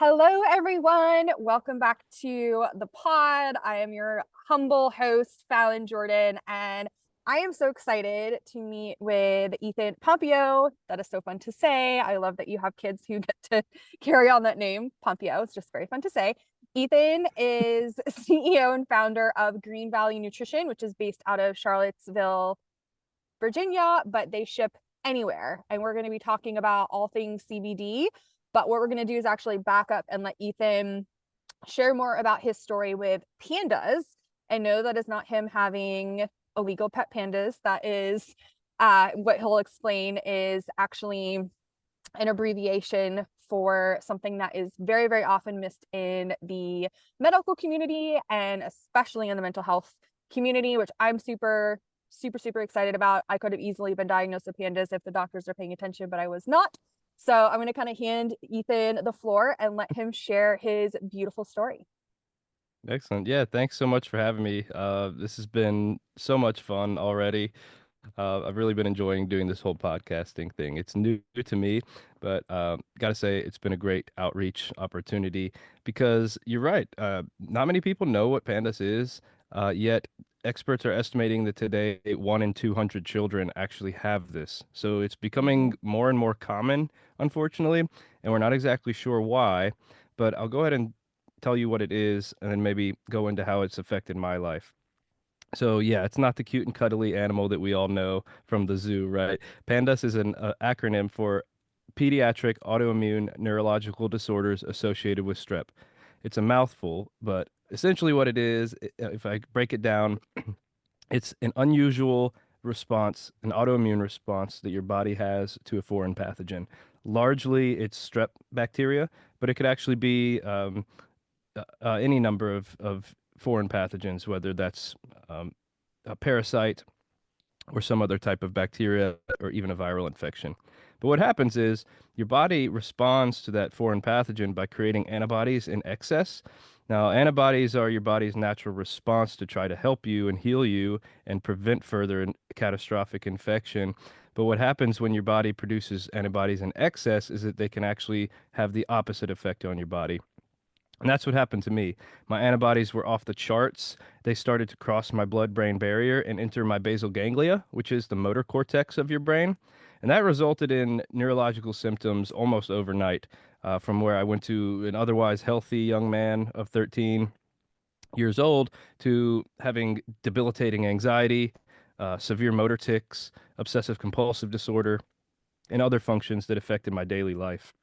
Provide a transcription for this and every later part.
Hello, everyone. Welcome back to the pod. I am your humble host, Fallon Jordan, and I am so excited to meet with Ethan Pompeo. That is so fun to say. I love that you have kids who get to carry on that name, Pompeo. It's just very fun to say. Ethan is CEO and founder of Green Valley Nutrition, which is based out of Charlottesville, Virginia, but they ship anywhere. And we're going to be talking about all things CBD. But what we're going to do is actually back up and let Ethan share more about his story with PANDAS. And no, that is not him having illegal pet pandas. That is what he'll explain is actually an abbreviation for something that is very, very often missed in the medical community and especially in the mental health community, which I'm super excited about. I could have easily been diagnosed with PANDAS if the doctors are paying attention, but I was not. So I'm going to kind of hand Ethan the floor and let him share his beautiful story. Excellent. Yeah, thanks so much for having me. This has been so much fun already. I've really been enjoying doing this whole podcasting thing. It's new to me, but gotta say it's been a great outreach opportunity because you're right. Not many people know what PANDAS is, yet experts are estimating that today 1 in 200 children actually have this. So it's Mhm. becoming more and more common, unfortunately, and we're not exactly sure why. But I'll go ahead and tell you what it is, and then maybe go into how it's affected my life. So yeah, it's not the cute and cuddly animal that we all know from the zoo, right? PANDAS is an acronym for Pediatric Autoimmune Neurological Disorders Associated with Strep. It's a mouthful, but essentially what it is, if I break it down, it's an unusual response, an autoimmune response that your body has to a foreign pathogen. Largely, it's strep bacteria, but it could actually be any number of foreign pathogens, whether that's a parasite or some other type of bacteria or even a viral infection. But what happens is your body responds to that foreign pathogen by creating antibodies in excess. Now, antibodies are your body's natural response to try to help you and heal you and prevent further catastrophic infection. But what happens when your body produces antibodies in excess is that they can actually have the opposite effect on your body. And that's what happened to me. My antibodies were off the charts. They started to cross my blood-brain barrier and enter my basal ganglia, which is the motor cortex of your brain. And that resulted in neurological symptoms almost overnight, from where I went to an otherwise healthy young man of 13 years old to having debilitating anxiety, severe motor tics, obsessive compulsive disorder, and other functions that affected my daily life.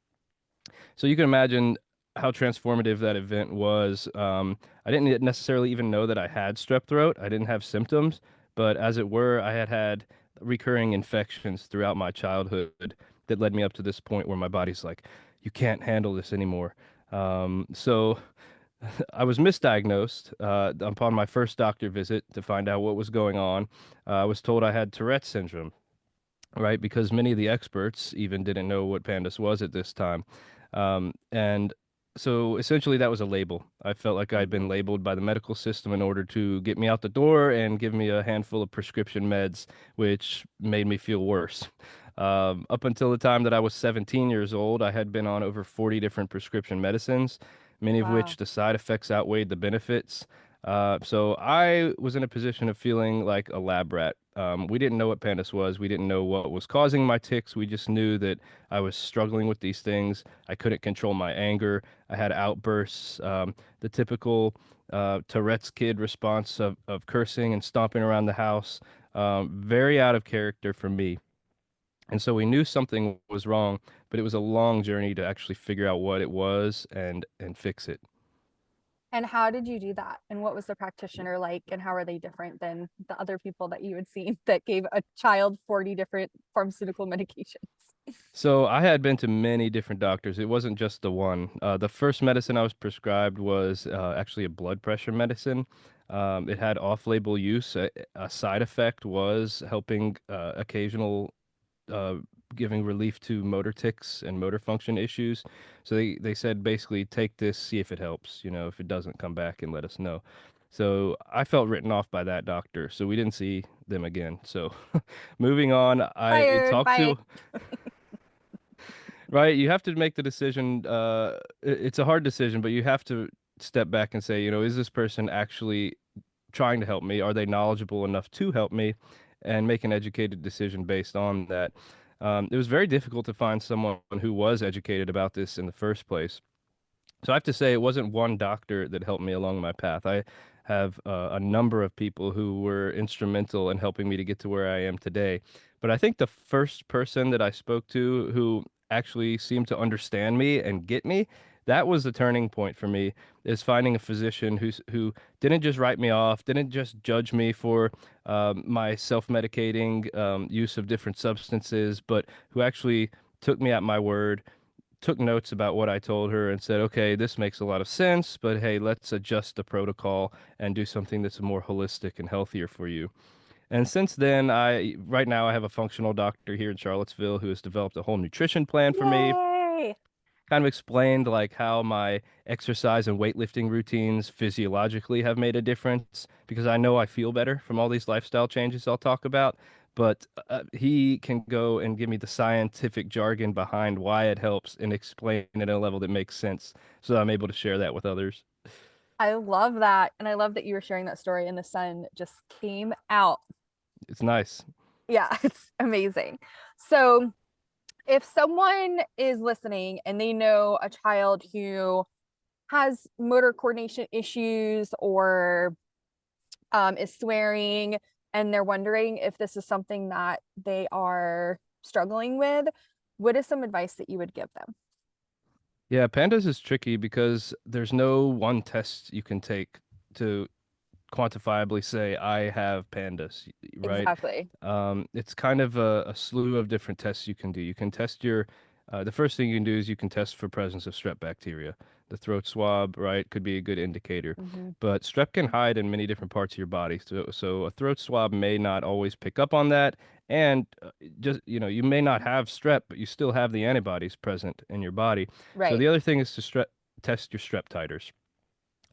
So you can imagine how transformative that event was. I didn't necessarily even know that I had strep throat. I didn't have symptoms, but as it were, I had had recurring infections throughout my childhood that led me up to this point where my body's like, you can't handle this anymore. So I was misdiagnosed upon my first doctor visit to find out what was going on. I was told I had Tourette syndrome, right? Because many of the experts even didn't know what PANDAS was at this time. And so essentially that was a label. I felt like I'd been Mhm. labeled by the medical system in order to get me out the door and give me a handful of prescription meds, which made me feel worse. Up until the time that I was 17 years old, I had been on over 40 different prescription medicines, many of which Wow. the side effects outweighed the benefits. So I was in a position of feeling like a lab rat. We didn't know what PANDAS was. We didn't know what was causing my tics. We just knew that I was struggling with these things. I couldn't control my anger. I had outbursts, the typical Tourette's kid response of cursing and stomping around the house. Very out of character for me. And so we knew something was wrong, but it was a long journey to actually figure out what it was and fix it. And how did you do that? And what was the practitioner like? And how are they different than the other people that you had seen that gave a child 40 different pharmaceutical medications? So I had been to many different doctors. It wasn't just the one. The first medicine I was prescribed was actually a blood pressure medicine. It had off-label use. A side effect was helping occasional uh, giving relief to motor tics and motor function issues. So they said basically take this, see if it helps. If it doesn't, come back and let us know. So I felt written off by that doctor. So we didn't see them again. So moving on, I Fired. talked Bye. to Right? You have to make the decision. It's a hard decision, but you have to step back and say, is this person actually trying to help me? Are they knowledgeable enough to help me? And make an educated decision based on that. It was very difficult to find someone who was educated about this in the first place. So I have to say, it wasn't one doctor that helped me along my path. I have a number of people who were instrumental in helping me to get to where I am today. But I think the first person that I spoke to who actually seemed to understand me and get me, that was the turning point for me, is finding a physician who didn't just write me off, didn't just judge me for my self-medicating use of different substances, but who actually took me at my word, took notes about what I told her and said, okay, this makes a lot of sense, but hey, let's adjust the protocol and do something that's more holistic and healthier for you. And since then, right now I have a functional doctor here in Charlottesville who has developed a whole nutrition plan for me, Yay. kind of explained like how my exercise and weightlifting routines physiologically have made a difference because I know I feel better from all these lifestyle changes I'll talk about. But he can go and give me the scientific jargon behind why it helps and explain it at a level that makes sense so that I'm able to share that with others. I love that. And I love that you were sharing that story and the sun just came out. It's nice. Yeah, it's amazing. So, if someone is listening and they know a child who has motor coordination issues or is swearing and they're wondering if this is something that they are struggling with, what is some advice that you would give them? Yeah, pandas is tricky because there's no one test you can take to quantifiably say I have pandas, right? Exactly. It's kind of a slew of different tests you can do. You can test the first thing you can do is you can test for presence of strep bacteria. The throat swab, right, could be a good indicator. Hmm. But strep can hide in many different parts of your body. So a throat swab may not always pick up on that. And you may not have strep, but you still have the antibodies present in your body. So Right. the other thing is to test your strep titers.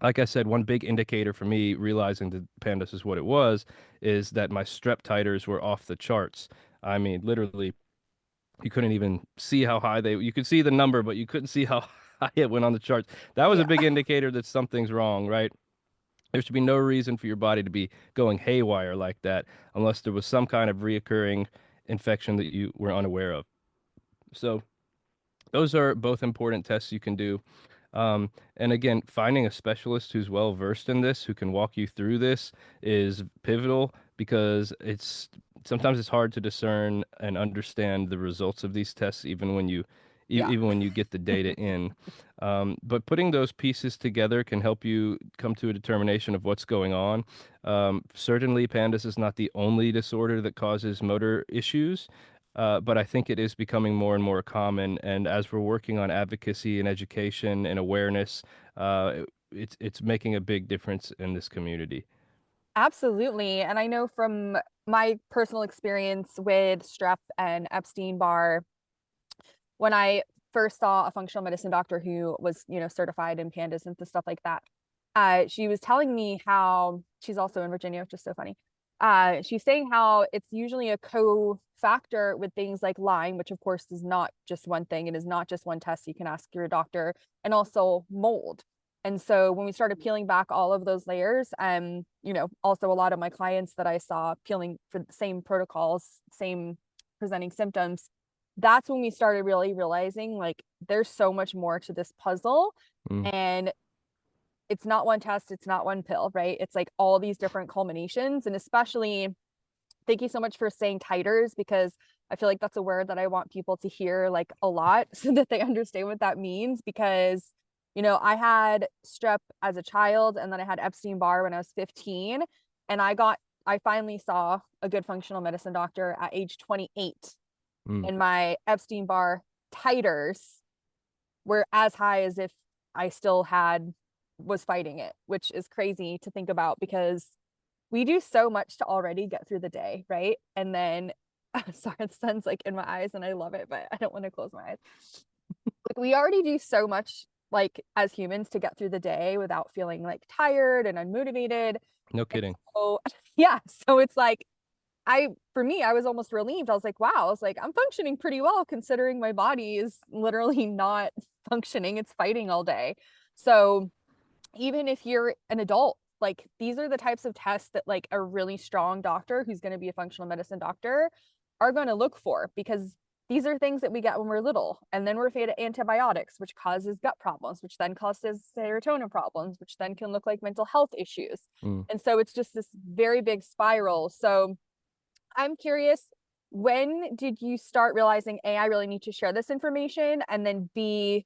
Like I said, one big indicator for me realizing that pandas is what it was is that my strep titers were off the charts. I mean, literally, you couldn't even see how high you could see the number, but you couldn't see how high it went on the charts. That was a Yeah. big indicator that something's wrong, right? There should be no reason for your body to be going haywire like that unless there was some kind of reoccurring infection that you were unaware of. So, those are both important tests you can do. And again, finding a specialist who's well versed in this, who can walk you through this, is pivotal because sometimes it's hard to discern and understand the results of these tests, even when Yeah. even when you get the data in. But putting those pieces together can help you come to a determination of what's going on. Certainly, PANDAS is not the only disorder that causes motor issues. But I think it is becoming more and more common. And as we're working on advocacy and education and awareness, it's making a big difference in this community. Absolutely. And I know from my personal experience with strep and Epstein-Barr, when I first saw a functional medicine doctor who was, certified in pandas and stuff like that, she was telling me how she's also in Virginia, which is so funny. She's saying how it's usually a co-factor with things like Lyme, which of course is not just one thing. It is not just one test you can ask your doctor, and also mold. And so when we started peeling back all of those layers, also a lot of my clients that I saw peeling for the same protocols, same presenting symptoms, that's when we started really realizing like there's so much more to this puzzle. Mm, And it's not one test, it's not one pill, right? It's like all these different culminations. And especially, thank you so much for saying titers, because I feel like that's a word that I want people to hear like a lot so that they understand what that means. Because, I had strep as a child and then I had Epstein-Barr when I was 15. And I finally saw a good functional medicine doctor at age 28. mm. And my Epstein-Barr titers were as high as if I still was fighting it, which is crazy to think about because we do so much to already get through the day, right? And then, sorry, the sun's like in my eyes and I love it, but I don't want to close my eyes. Like we already do so much like as humans to get through the day without feeling like tired and unmotivated. No And kidding. so, yeah, so it's like for me, I was almost relieved. I was like, wow, I was like, I'm functioning pretty well considering my body is literally not functioning. It's fighting all day. So even if you're an adult, like these are the types of tests that like a really strong doctor who's going to be a functional medicine doctor are going to look for, because these are things that we get when we're little, and then we're fed antibiotics, which causes gut problems, which then causes serotonin problems, which then can look like mental health issues. Mm. And so it's just this very big spiral. So I'm curious, when did you start realizing, A, I really need to share this information, and then B,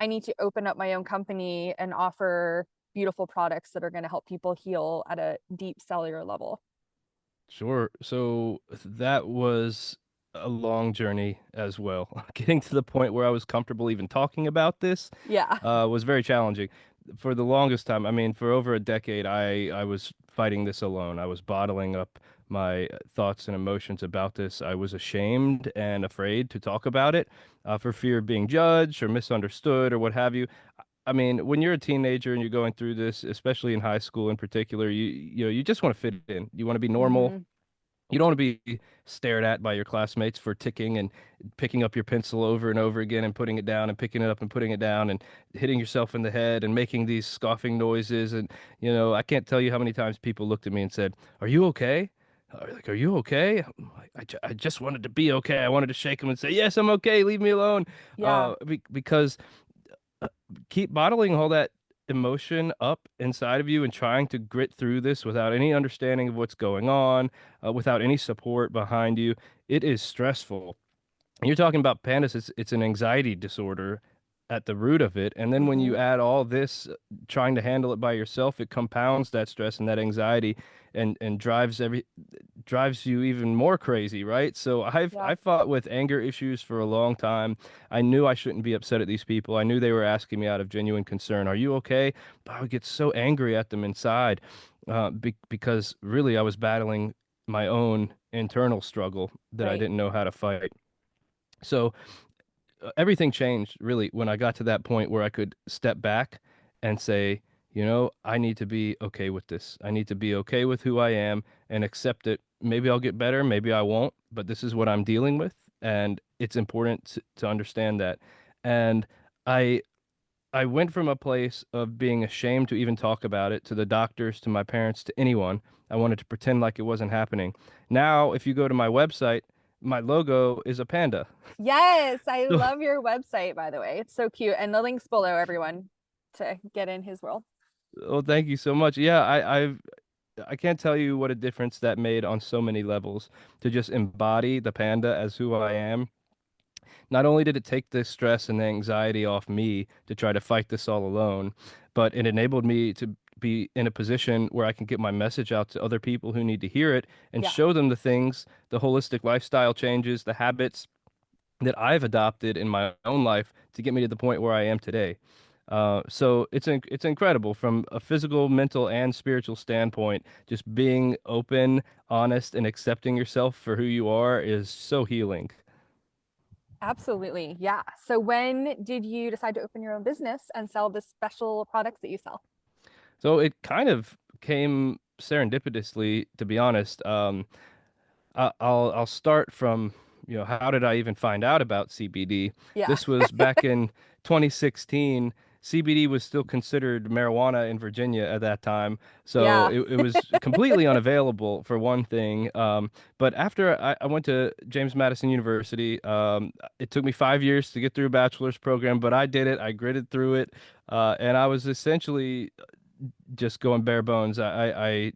I need to open up my own company and offer beautiful products that are going to help people heal at a deep cellular level? Sure. So that was a long journey as well. Getting to the point where I was comfortable even talking about this Yeah. was very challenging. For the longest time, I mean, for over a decade, I was fighting this alone. I was bottling up my thoughts and emotions about this. I was ashamed and afraid to talk about it for fear of being judged or misunderstood or what have you. I mean, when you're a teenager and you're going through this, especially in high school in particular, you know, you just want to fit in. You want to be normal. Hmm. You don't want to be stared at by your classmates for ticking and picking up your pencil over and over again and putting it down and picking it up and putting it down and hitting yourself in the head and making these scoffing noises. And, you know, I can't tell you how many times people looked at me and said, "Are you okay?" Like, "Are you okay?" I'm like, I just wanted to be okay. I wanted to shake them and say, "Yes, I'm okay. Leave me alone." Yeah. Because keep bottling all that emotion up inside of you and trying to grit through this without any understanding of what's going on, without any support behind you, it is stressful. And you're talking about PANDAS, it's an anxiety disorder at the root of it. And then when Hmm. you add all this, trying to handle it by yourself, it compounds that stress and that anxiety and drives you even more crazy, right? So Yeah. I fought with anger issues for a long time. I knew I shouldn't be upset at these people. I knew they were asking me out of genuine concern. Are you okay? But I would get so angry at them inside, because really I was battling my own internal struggle that I Right. didn't know how to fight. So everything changed really when I got to that point where I could step back and say, you know, I need to be okay with this. I need to be okay with who I am and accept it. Maybe I'll get better, maybe I won't, but this is what I'm dealing with, and it's important to understand that. And I I went from a place of being ashamed to even talk about it to the doctors, to my parents, to anyone. I wanted to pretend like it wasn't happening. Now, if you go to my website, my logo is a panda. Yes, I So, love your website, by the way. It's so cute. And the links below, everyone, to get in his world. oh, thank you so much. Yeah, I can't tell you what a difference that made on so many levels to just embody the panda as who I am. Not only did it take the stress and the anxiety off me to try to fight this all alone, but it enabled me to be in a position where I can get my message out to other people who need to hear it and Yeah, show them the things, the holistic lifestyle changes, the habits that I've adopted in my own life to get me to the point where I am today. So it's incredible from a physical, mental, and spiritual standpoint. Just being open, honest, and accepting yourself for who you are is so healing. absolutely. Yeah. So when did you decide to open your own business and sell the special products that you sell? So it kind of came serendipitously, to be honest. I'll start from, you know, how did I even find out about CBD? Yeah. This was back in 2016. CBD was still considered marijuana in Virginia at that time, so Yeah. it was completely unavailable for one thing. But after I went to James Madison University, it took me 5 years to get through a bachelor's program, but I did it. I gritted through it, and I was essentially just going bare bones. I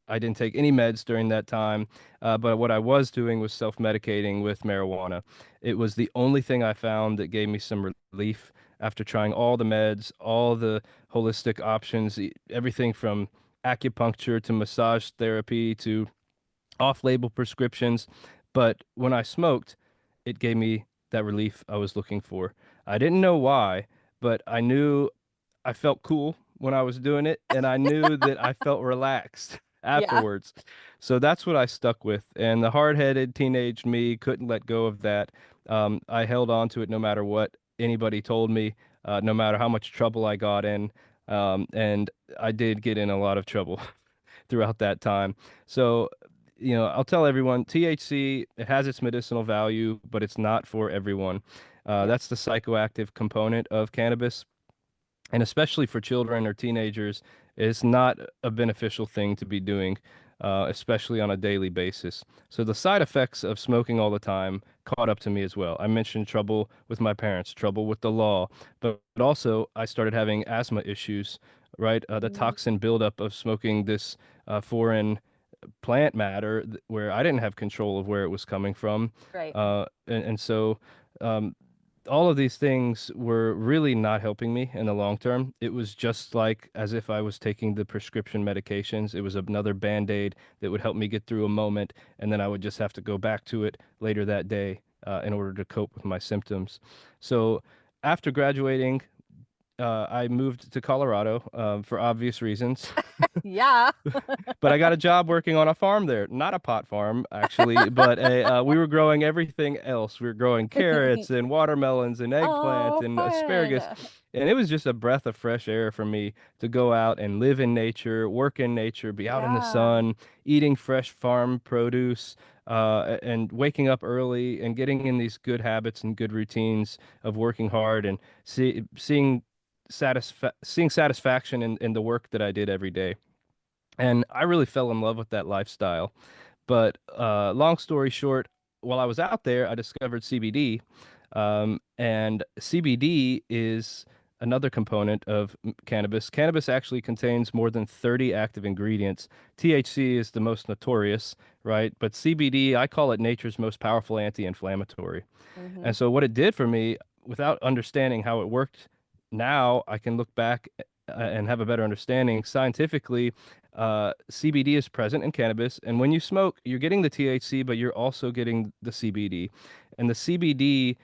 didn't take any meds during that time, but what I was doing was self-medicating with marijuana. It was the only thing I found that gave me some relief after trying all the meds, all the holistic options, everything from acupuncture to massage therapy to off-label prescriptions. But when I smoked, it gave me that relief I was looking for. I didn't know why, but I knew I felt cool when I was doing it, and I knew that I felt relaxed Yeah. afterwards. So that's what I stuck with. And the hard-headed teenage me couldn't let go of that. I held on to it no matter what anybody told me, no matter how much trouble I got in. And I did get in a lot of trouble throughout that time. So I'll tell everyone THC, it has its medicinal value, but it's not for everyone. Yeah. That's the psychoactive component of cannabis. And especially for children or teenagers, it's not a beneficial thing to be doing, especially on a daily basis. So the side effects of smoking all the time caught up to me as well. I mentioned trouble with my parents, trouble with the law, but also I started having asthma issues, right? The Mm, toxin buildup of smoking this foreign plant matter where I didn't have control of where it was coming from. right. And so um, all of these things were really not helping me in the long term. It was just like as if I was taking the prescription medications. It was another band-aid that would help me get through a moment, and then I would just have to go back to it later that day in order to cope with my symptoms. So after graduating, I moved to Colorado for obvious reasons. Yeah. But I got a job working on a farm there, not a pot farm actually, but we were growing everything else. We were growing carrots and watermelons and eggplant Oh, and asparagus, fun. and it was just a breath of fresh air for me to go out and live in nature, work in nature, be out in the Yeah. sun, eating fresh farm produce, and waking up early and getting in these good habits and good routines of working hard and seeing satisfaction in the work that I did every day. And I really fell in love with that lifestyle. But long story short, while I was out there, I discovered CBD. And CBD is another component of cannabis. Cannabis actually contains more than 30 active ingredients. THC is the most notorious, right? But CBD, I call it nature's most powerful anti-inflammatory. Hmm. And so what it did for me, without understanding how it worked, now I can look back and have a better understanding. Scientifically, CBD is present in cannabis, and when you smoke, you're getting the THC, but you're also getting the CBD. And the CBD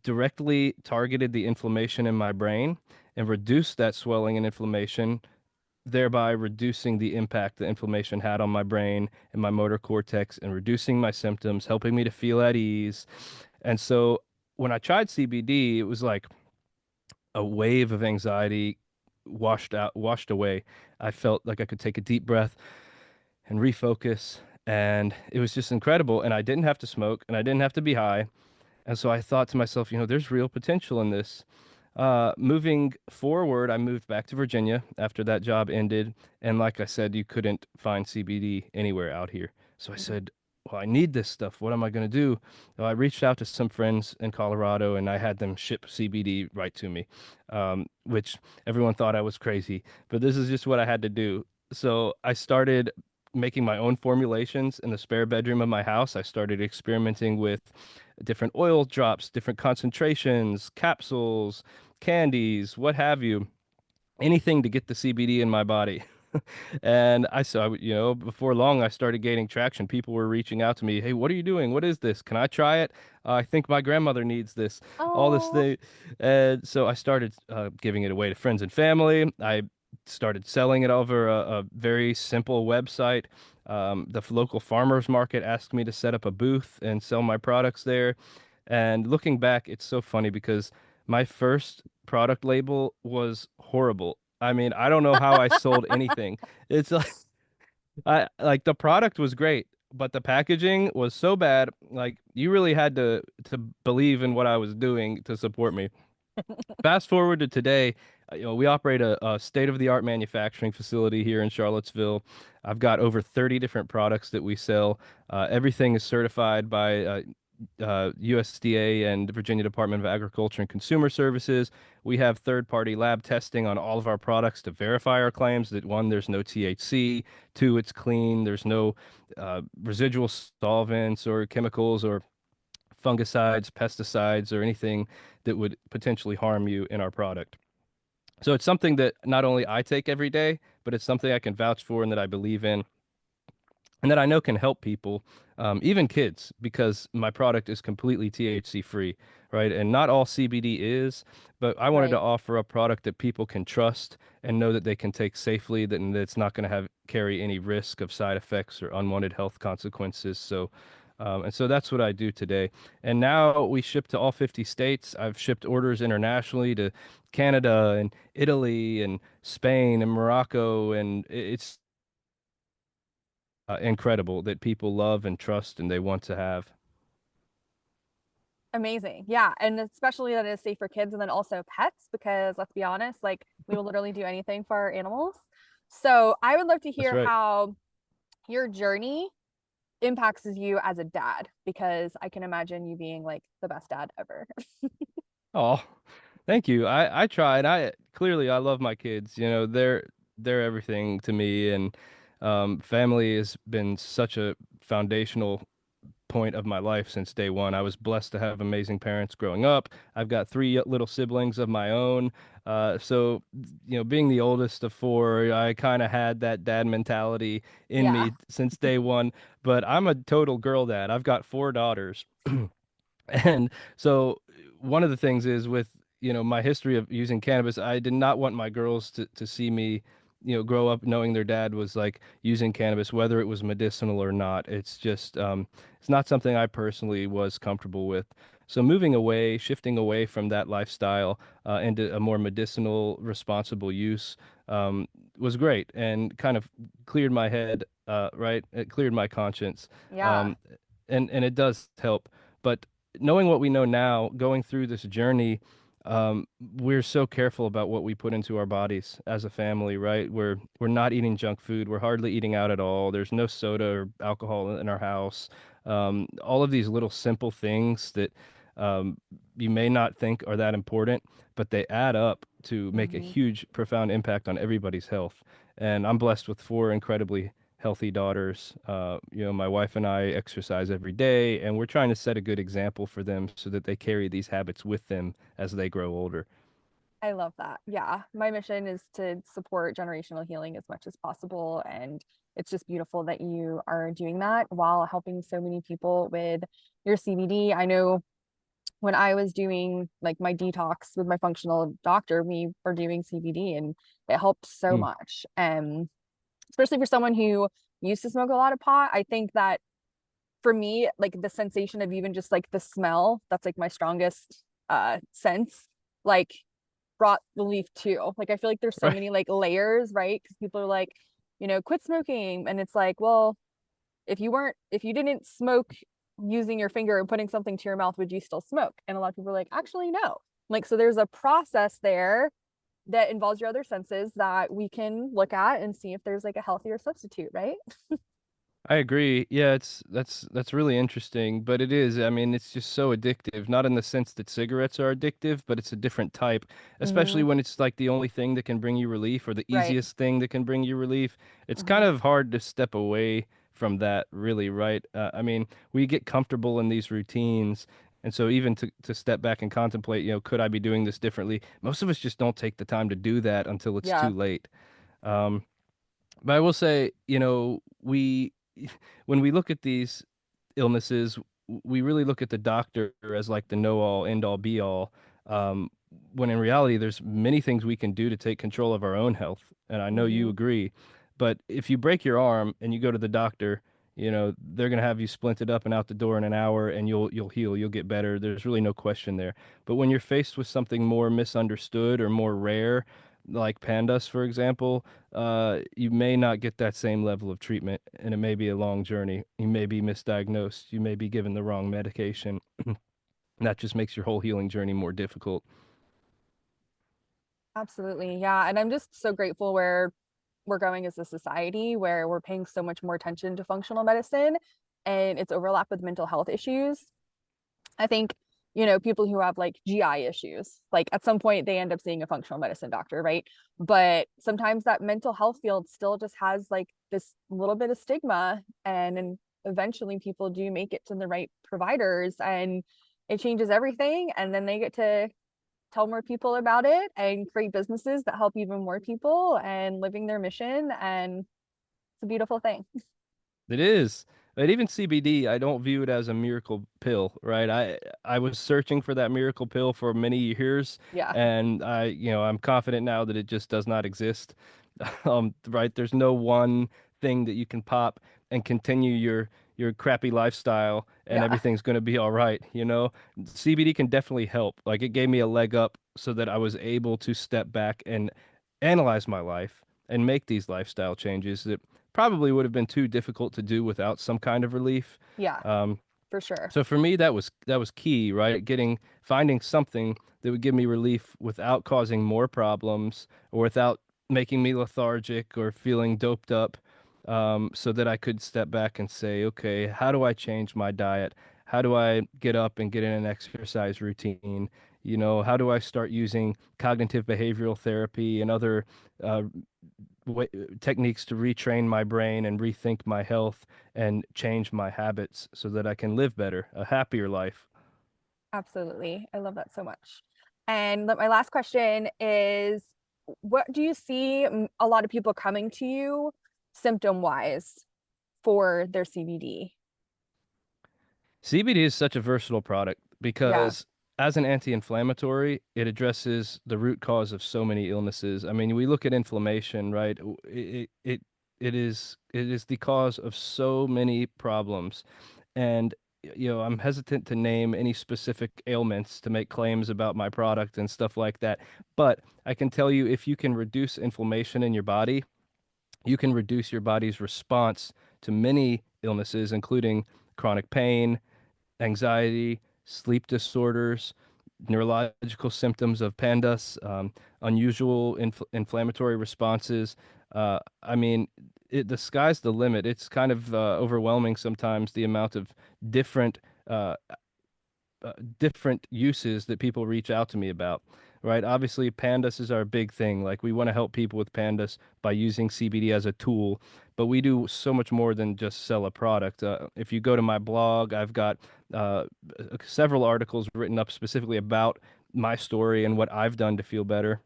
directly targeted the inflammation in my brain and reduced that swelling and inflammation, thereby reducing the impact the inflammation had on my brain and my motor cortex and reducing my symptoms, helping me to feel at ease. And so when I tried CBD, it was like a wave of anxiety washed away. I felt like I could take a deep breath and refocus, and it was just incredible. And I didn't have to smoke, and I didn't have to be high. And so I thought to myself, there's real potential in this. Moving forward, I moved back to Virginia after that job ended. And like I said, you couldn't find CBD anywhere out here. So I Hmm. said, well, I need this stuff. What am I going to do? Well, I reached out to some friends in Colorado and I had them ship CBD right to me, which everyone thought I was crazy. But this is just what I had to do. So I started making my own formulations in the spare bedroom of my house. I started experimenting with different oil drops, different concentrations, capsules, candies, what have you, anything to get the CBD in my body. And I saw, before long, I started gaining traction. People were reaching out to me. Hey, what are you doing? What is this? Can I try it? I think my grandmother needs this, all this Oh, thing. And so I started giving it away to friends and family. I started selling it over a very simple website. The local farmers market asked me to set up a booth and sell my products there. And looking back, it's so funny because my first product label was horrible. I mean, I don't know how I sold anything. It's like I like the product was great, but the packaging was so bad. Like you really had to believe in what I was doing to support me. Fast forward to today, we operate a state-of-the-art manufacturing facility here in Charlottesville. I've got over 30 different products that we sell. Everything is certified by USDA and Virginia Department of Agriculture and Consumer Services. We have third-party lab testing on all of our products to verify our claims that one, there's no THC, two, it's clean, there's no residual solvents or chemicals or fungicides, pesticides, or anything that would potentially harm you in our product. So it's something that not only I take every day, but it's something I can vouch for and that I believe in and that I know can help people, even kids, because my product is completely THC free, right? And not all CBD is, but I wanted to right. offer a product that people can trust and know that they can take safely, that it's not going to have carry any risk of side effects or unwanted health consequences. So, and so that's what I do today. And now we ship to all 50 states. I've shipped orders internationally to Canada and Italy and Spain and Morocco, and it's incredible that people love and trust and they want to have. Amazing. Yeah. And especially that it's safe for kids and then also pets, because let's be honest, like we will literally do anything for our animals. So I would love to That's hear right. how your journey impacts you as a dad, because I can imagine you being like the best dad ever. Oh, thank you. I tried. I clearly I love my kids. You know, they're everything to me, and family has been such a foundational point of my life since day one. I was blessed to have amazing parents growing up. I've got three little siblings of my own. So, you know, being the oldest of four, I kind of had that dad mentality in Yeah. me since day one. But I'm a total girl dad. I've got four daughters. And so one of the things is with, you know, my history of using cannabis, I did not want my girls to see me, you know, grow up knowing their dad was like using cannabis, whether it was medicinal or not. It's just, it's not something I personally was comfortable with. So moving away, shifting away from that lifestyle into a more medicinal, responsible use was great and kind of cleared my head, right? It cleared my conscience. Yeah. Um, and it does help. But knowing what we know now, going through this journey, we're so careful about what we put into our bodies as a family, right? We're not eating junk food. We're hardly eating out at all. There's no soda or alcohol in our house. All of these little simple things that um, you may not think are that important, but they add up to make a Hmm. huge, profound impact on everybody's health. And I'm blessed with four incredibly healthy daughters. You know, my wife and I exercise every day, and we're trying to set a good example for them so that they carry these habits with them as they grow older. I love that. Yeah. My mission is to support generational healing as much as possible. And it's just beautiful that you are doing that while helping so many people with your CBD. I know when I was doing like my detox with my functional doctor, we were doing CBD and it helped so Mm, much. Especially for someone who used to smoke a lot of pot, I think that for me, like the sensation of even just like the smell, that's like my strongest sense, like brought relief too. Like I feel like there's so right. many like layers, right? Because people are like, quit smoking. And it's like, well, if you didn't smoke using your finger and putting something to your mouth, would you still smoke? And a lot of people are like, actually, no. Like, so there's a process there that involves your other senses that we can look at and see if there's like a healthier substitute, right? I agree. Yeah, that's really interesting, but it is. I mean, it's just so addictive, not in the sense that cigarettes are addictive, but it's a different type, especially Mm-hmm. when it's like the only thing that can bring you relief or the Right. easiest thing that can bring you relief. It's kind Mm-hmm. of hard to step away from that, really, right? I mean, we get comfortable in these routines, and so even to step back and contemplate, you know, could I be doing this differently? Most of us just don't take the time to do that until it's too Yeah. late. Um, but I will say, you know, when we look at these illnesses, we really look at the doctor as like the know all, end all, be all. Um, when in reality, there's many things we can do to take control of our own health. And I know you Mm-hmm. agree. But if you break your arm and you go to the doctor, you know, they're gonna have you splinted up and out the door in an hour and you'll heal, you'll get better. There's really no question there. But when you're faced with something more misunderstood or more rare, like PANDAS, for example, you may not get that same level of treatment, and it may be a long journey. You may be misdiagnosed. You may be given the wrong medication. That just makes your whole healing journey more difficult. Absolutely. Yeah. And I'm just so grateful where we're going as a society, where we're paying so much more attention to functional medicine and its overlap with mental health issues. I think, people who have like GI issues, like at some point they end up seeing a functional medicine doctor, right? But sometimes that mental health field still just has like this little bit of stigma, and eventually people do make it to the right providers and it changes everything. And then they get to tell more people about it and create businesses that help even more people and living their mission. And it's a beautiful thing. It is. But even CBD, I don't view it as a miracle pill, right? I was searching for that miracle pill for many years, Yeah. and you know, I'm confident now that it just does not exist. Right? There's no one thing that you can pop and continue your crappy lifestyle and Yeah. everything's going to be all right, you know? CBD can definitely help. Like it gave me a leg up so that I was able to step back and analyze my life and make these lifestyle changes that probably would have been too difficult to do without some kind of relief. Yeah, Um, for sure. so for me, that was key, right? Finding something that would give me relief without causing more problems or without making me lethargic or feeling doped up, so that I could step back and say, okay, how do I change my diet? How do I get up and get in an exercise routine? How do I start using cognitive behavioral therapy and other uh, wa techniques to retrain my brain and rethink my health and change my habits so that I can live better, a happier life. Absolutely. I love that so much. And my last question is, what do you see a lot of people coming to you symptom wise for their CBD? CBD is such a versatile product Yeah, because as an anti-inflammatory, it addresses the root cause of so many illnesses. I mean, we look at inflammation, right? It is the cause of so many problems. And I'm hesitant to name any specific ailments to make claims about my product and stuff like that. But I can tell you if you can reduce inflammation in your body, you can reduce your body's response to many illnesses, including chronic pain, anxiety, sleep disorders, neurological symptoms of PANDAS, unusual inflammatory responses. I mean, the sky's the limit. It's kind of overwhelming sometimes the amount of different uh, different uses that people reach out to me about, right? Obviously, pandas is our big thing. Like we want to help people with pandas by using CBD as a tool, but we do so much more than just sell a product. If you go to my blog, I've got several articles written up specifically about my story and what I've done to feel better.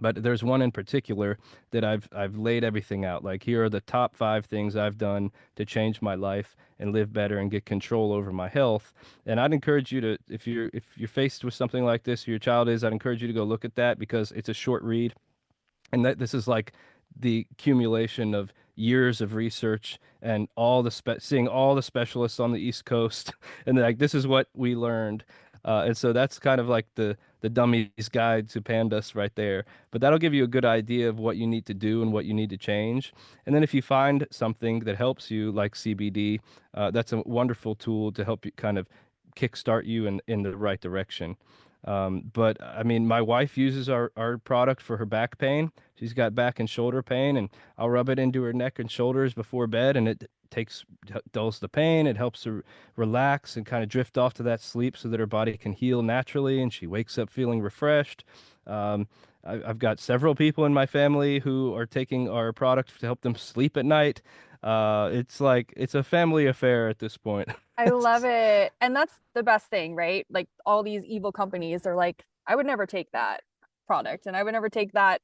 But there's one in particular that I've laid everything out. Like here are the top 5 things I've done to change my life and live better and get control over my health. And I'd encourage you to, if you're faced with something like this, or your child is, I'd encourage you to go look at that because it's a short read and that this is like the accumulation of years of research and seeing all the specialists on the East Coast, and like this is what we learned, and so that's kind of like the dummy's guide to pandas right there. But that'll give you a good idea of what you need to do and what you need to change. And then if you find something that helps you, like CBD, that's a wonderful tool to help you kind of kickstart you in the right direction. But I mean, my wife uses our product for her back pain. She's got back and shoulder pain, and I'll rub it into her neck and shoulders before bed, and it dulls the pain. It helps her relax and kind of drift off to that sleep so that her body can heal naturally, and she wakes up feeling refreshed. Um, I've got several people in my family who are taking our product to help them sleep at night. It's like it's a family affair at this point. I love it. And that's the best thing, right? Like all these evil companies are like, I would never take that product and I would never take that,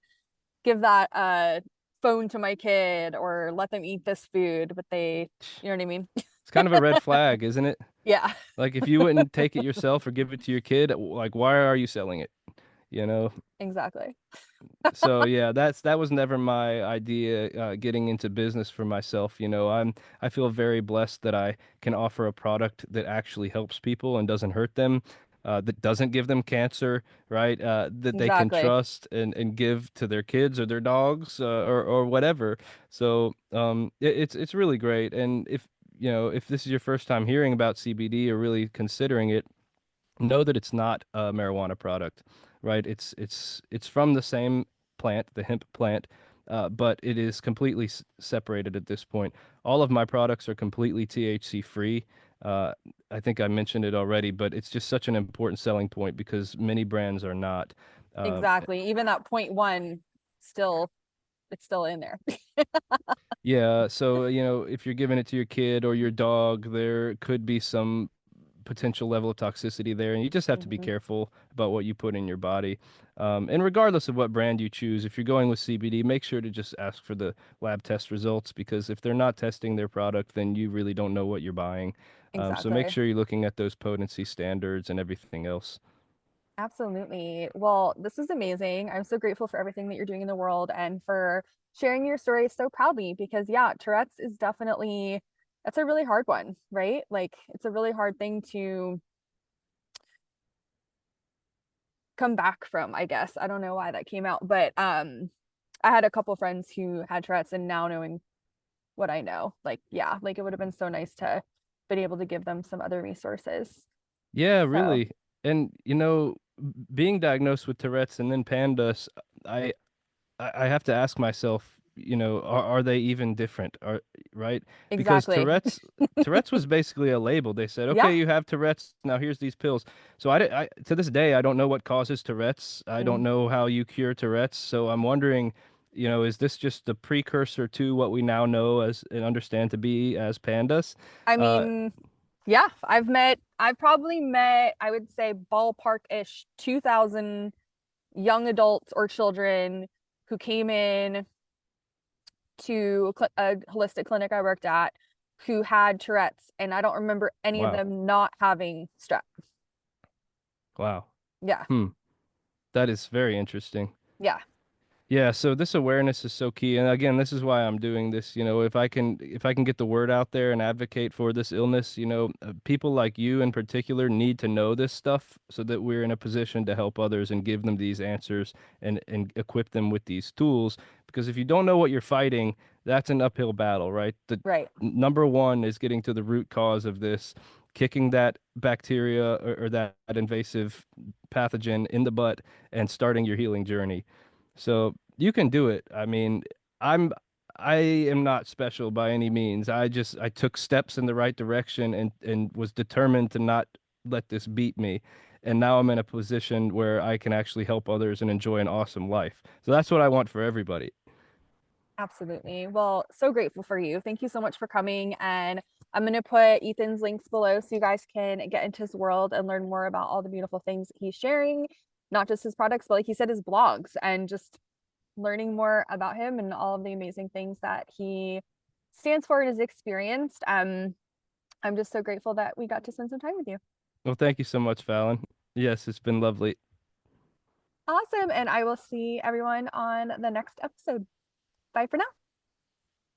give that phone to my kid or let them eat this food, but they, you know what I mean? It's kind of a red flag, isn't it? Yeah, Like if you wouldn't take it yourself or give it to your kid, like why are you selling it? You know? exactly. So yeah, that was never my idea, getting into business for myself. I feel very blessed that I can offer a product that actually helps people and doesn't hurt them, that doesn't give them cancer, right? That they can Exactly. trust and give to their kids or their dogs, or whatever. So it's really great. And if this is your first time hearing about CBD or really considering it, know that it's not a marijuana product, right? It's from the same plant, the hemp plant, but it is completely separated at this point. All of my products are completely THC free. Uh, I think I mentioned it already, but it's just such an important selling point because many brands are not. Uh, Exactly. Even that point one, still, it's still in there. yeah, so if you're giving it to your kid or your dog, there could be some potential level of toxicity there, and you just have to be Mhm. careful about what you put in your body. And regardless of what brand you choose, if you're going with CBD, make sure to just ask for the lab test results because if they're not testing their product, then you really don't know what you're buying. So make Exactly. sure you're looking at those potency standards and everything else. Absolutely. Well, this is amazing. I'm so grateful for everything that you're doing in the world and for sharing your story so proudly because, yeah, Tourette's is definitely, that's a really hard one, right? Like, it's a really hard thing to come back from, I guess. I don't know why that came out, but I had a couple friends who had Tourette's and now knowing what I know. Like, yeah, like it would have been so nice to been able to give them some other resources. Yeah, So really. And being diagnosed with Tourette's and then PANDAS, I I have to ask myself, are they even different? Right? Because exactly. Tourette's was basically a label. They said, Yeah. okay, you have Tourette's. Now here's these pills. So to this day, I don't know what causes Tourette's. I don't Mm. know how you cure Tourette's. So I'm wondering, is this just the precursor to what we now know as and understand to be as PANDAS? I Uh, mean, yeah, I've probably met, I would say ballpark-ish 2,000 young adults or children who came in to a holistic clinic I worked at who had Tourette's, and I don't remember any of wow. them not having strep. Wow. Yeah. Hmm. That is very interesting. Yeah. Yeah, so this awareness is so key. And again, this is why I'm doing this. If I can get the word out there and advocate for this illness, people like you in particular need to know this stuff so that we're in a position to help others and give them these answers and equip them with these tools. Because if you don't know what you're fighting, that's an uphill battle, right? The Right. number one is getting to the root cause of this, kicking that bacteria or that invasive pathogen in the butt and starting your healing journey. So you can do it. I mean, I'm I am not special by any means. I took steps in the right direction and was determined to not let this beat me. And now I'm in a position where I can actually help others and enjoy an awesome life. So that's what I want for everybody. Absolutely. Well, so grateful for you. Thank you so much for coming. And I'm going to put Ethan's links below so you guys can get into his world and learn more about all the beautiful things that he's sharing, not just his products, but like he said, his blogs, and just learning more about him and all of the amazing things that he stands for and has experienced. I'm just so grateful that we got to spend some time with you. Well, thank you so much, Fallon. Yes, it's been lovely. Awesome. And I will see everyone on the next episode. Bye for now.